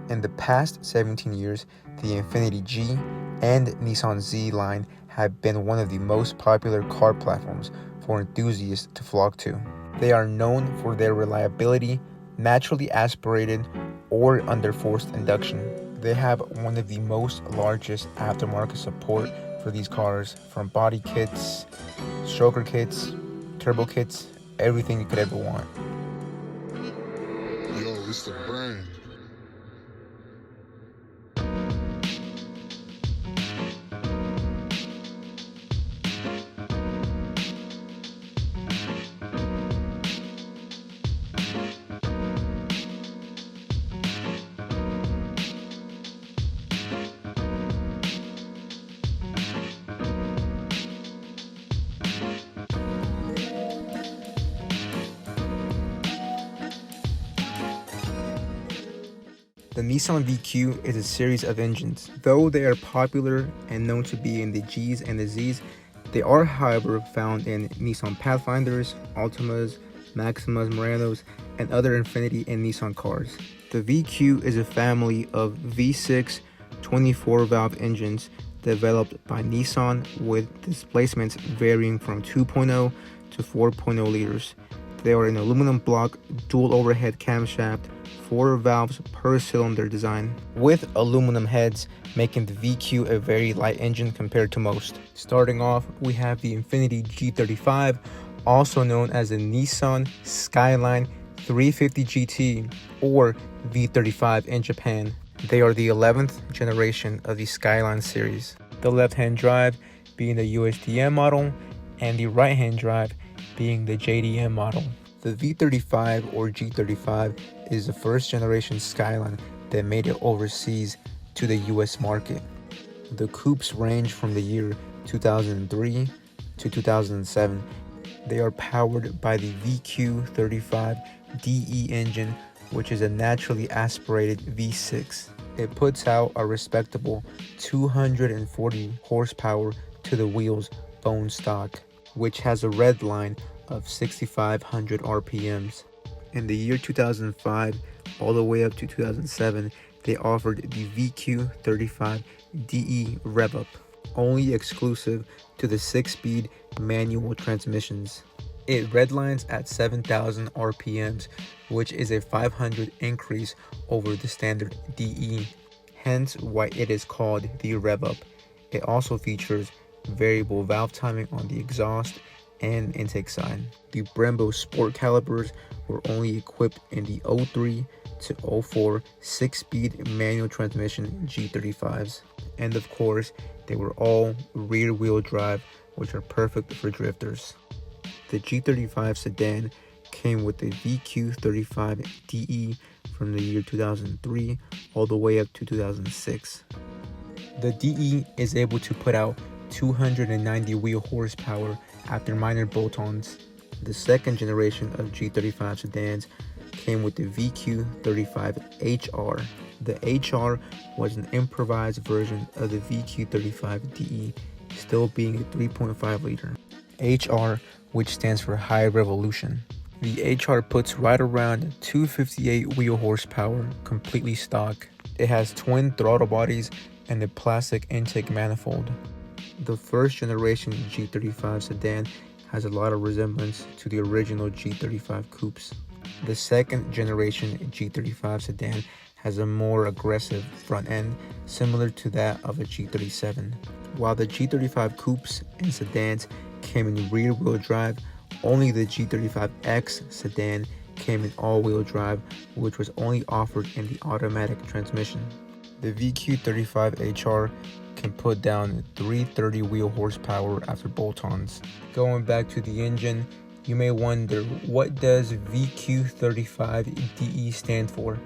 In the past 17 years, the Infiniti G and Nissan Z line have been one of the most popular car platforms for enthusiasts to flock to. They are known for their reliability, naturally aspirated, or under forced induction. They have one of the most largest aftermarket support for these cars, from body kits, stroker kits, turbo kits, everything you could ever want. Yo, it's the brand. The Nissan VQ is a series of engines. Though they are popular and known to be in the Gs and the Zs, they are, however, found in Nissan Pathfinders, Altimas, Maximas, Muranos, and other Infiniti and Nissan cars. The VQ is a family of V6 24-valve engines developed by Nissan with displacements varying from 2.0 to 4.0 liters. They are an aluminum block, dual overhead camshaft, 4 valves per cylinder design, with aluminum heads, making the VQ a very light engine compared to most. Starting off, we have the Infiniti G35, also known as the Nissan Skyline 350 GT or V35 in Japan. They are the 11th generation of the Skyline series. The left-hand drive being the USDM model and the right-hand drive being the JDM model. The V35 or G35 is the first generation Skyline that made it overseas to the US market. The coupes range from the year 2003 to 2007. They are powered by the VQ35DE engine, which is a naturally aspirated V6. It puts out a respectable 240 horsepower to the wheels bone stock, which has a red line of 6,500 RPMs. In the year 2005 all the way up to 2007, they offered the VQ35DE Rev-Up, only exclusive to the 6-speed manual transmissions. It redlines at 7,000 RPMs, which is a 500 increase over the standard DE, hence why it is called the Rev-Up. It also features variable valve timing on the exhaust and intake side. The Brembo Sport calipers were only equipped in the 03 to 04 6-speed manual transmission G35s. And of course, they were all rear-wheel drive, which are perfect for drifters. The G35 sedan came with the VQ35DE from the year 2003 all the way up to 2006. The DE is able to put out 290 wheel horsepower after minor bolt-ons. The second generation of G35 sedans came with the VQ35HR. The HR was an improvised version of the VQ35DE, still being a 3.5 liter. HR, which stands for high revolution. The HR puts right around 258 wheel horsepower, completely stock. It has twin throttle bodies and a plastic intake manifold. The first generation G35 sedan has a lot of resemblance to the original G35 coupes. The second generation G35 sedan has a more aggressive front end, similar to that of a G37. While the G35 coupes and sedans came in rear-wheel drive, only the G35X sedan came in all-wheel drive, which was only offered in the automatic transmission. The VQ35HR can put down 330 wheel horsepower after bolt-ons. Going back to the engine, you may wonder, what does VQ35DE stand for?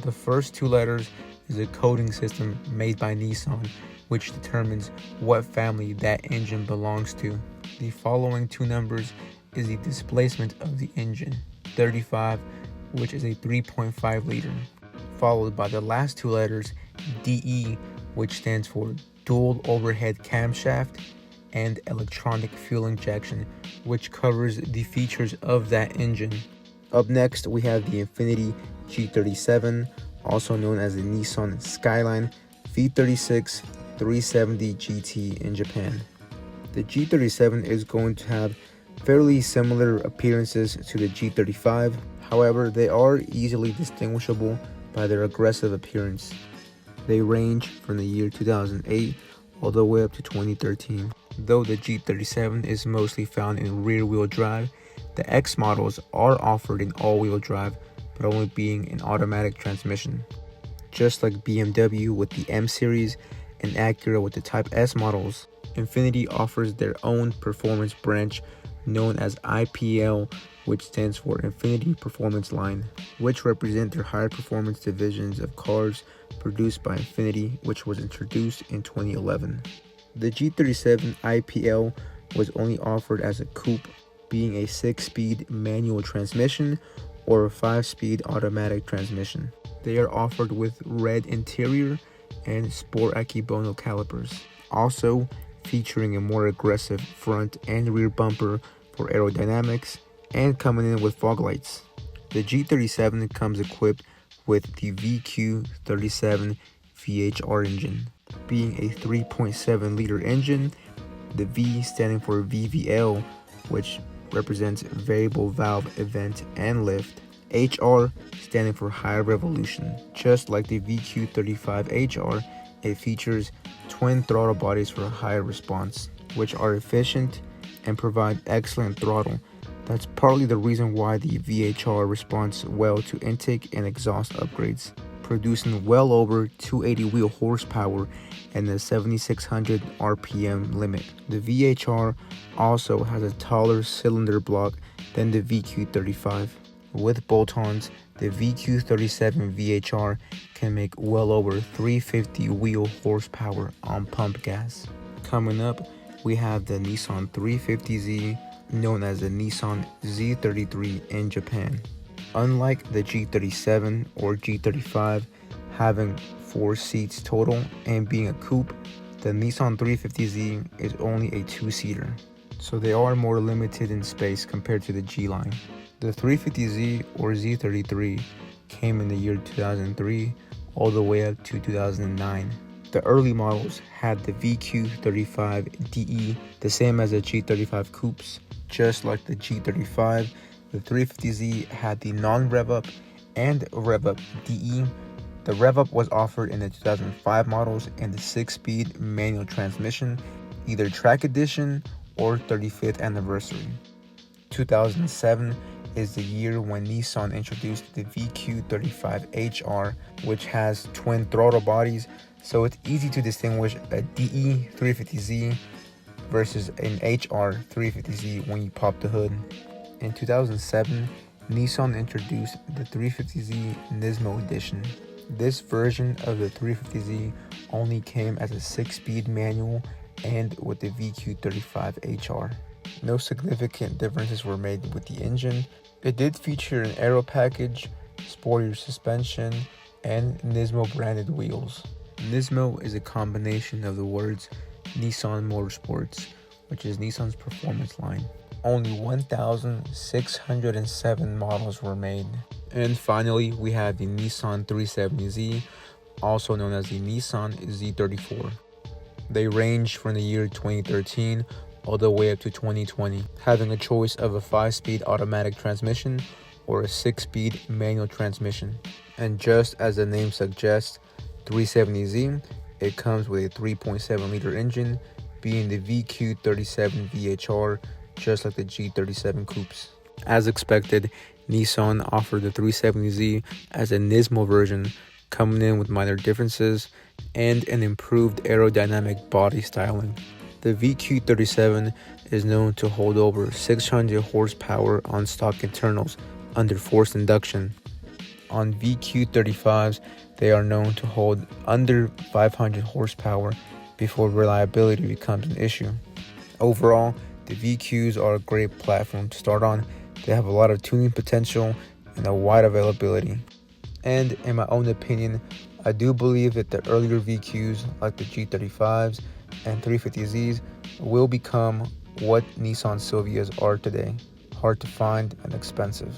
The first two letters is a coding system made by Nissan, which determines what family that engine belongs to. The following two numbers is the displacement of the engine, 35, which is a 3.5 liter, followed by the last two letters, DE, which stands for dual overhead camshaft, and electronic fuel injection, which covers the features of that engine. Up next, we have the Infiniti G37 also known as the Nissan Skyline V36 370 GT in Japan. The G37 is going to have fairly similar appearances to the G35, however, they are easily distinguishable by their aggressive appearance. They range from the year 2008 all the way up to 2013. Though the G37 is mostly found in rear-wheel drive, the X models are offered in all-wheel drive, but only being an automatic transmission. Just like BMW with the M series and Acura with the Type S models, Infiniti offers their own performance branch known as IPL, which stands for Infiniti Performance Line, which represent their higher performance divisions of cars produced by Infiniti, which was introduced in 2011. The G37 IPL was only offered as a coupe, being a 6-speed manual transmission or a 5-speed automatic transmission. They are offered with red interior and Sport Akebono calipers, also featuring a more aggressive front and rear bumper for aerodynamics and coming in with fog lights. The G37 comes equipped with the VQ37 VHR engine, being a 3.7 liter engine, the V standing for VVL, which represents variable valve event and lift, HR standing for high revolution. Just like the VQ35 HR, it features twin throttle bodies for a higher response, which are efficient and provide excellent throttle. That's partly the reason why the VHR responds well to intake and exhaust upgrades, producing well over 280 wheel horsepower and the 7600 RPM limit. The VHR also has a taller cylinder block than the VQ35. With bolt-ons, the VQ37 VHR can make well over 350 wheel horsepower on pump gas. Coming up, we have the Nissan 350Z, known as the Nissan Z33 in Japan. Unlike the G37 or G35 having 4 seats total and being a coupe, the Nissan 350Z is only a 2-seater, so they are more limited in space compared to the G line. The 350Z or Z33 came in the year 2003 all the way up to 2009. The early models had the VQ35DE, the same as the G35 coupes. Just like the G35, the 350Z had the non-rev-up and rev-up DE. The rev-up was offered in the 2005 models in the 6-speed manual transmission, either track edition or 35th anniversary. 2007 is the year when Nissan introduced the VQ35HR, which has twin throttle bodies, so it's easy to distinguish a DE 350Z versus an HR 350Z when you pop the hood. In 2007, Nissan introduced the 350Z Nismo Edition. This version of the 350Z only came as a 6-speed manual and with the VQ35HR. No significant differences were made with the engine. It did feature an aero package, sportier suspension, and Nismo branded wheels. Nismo is a combination of the words Nissan Motorsports, which is Nissan's performance line. Only 1,607 models were made. And finally, we have the Nissan 370Z, also known as the Nissan Z34. They range from the year 2013 all the way up to 2020, having a choice of a 5-speed automatic transmission or a 6-speed manual transmission. And just as the name suggests, 370Z, it comes with a 3.7 liter engine, being the VQ37 VHR, just like the G37 coupes. As expected, Nissan offered the 370Z as a Nismo version, coming in with minor differences and an improved aerodynamic body styling. The VQ37 is known to hold over 600 horsepower on stock internals under forced induction. On VQ35s, they are known to hold under 500 horsepower before reliability becomes an issue. Overall, the VQs are a great platform to start on. They have a lot of tuning potential and a wide availability. And in my own opinion, I do believe that the earlier VQs like the G35s and 350Zs will become what Nissan Silvias are today, hard to find and expensive.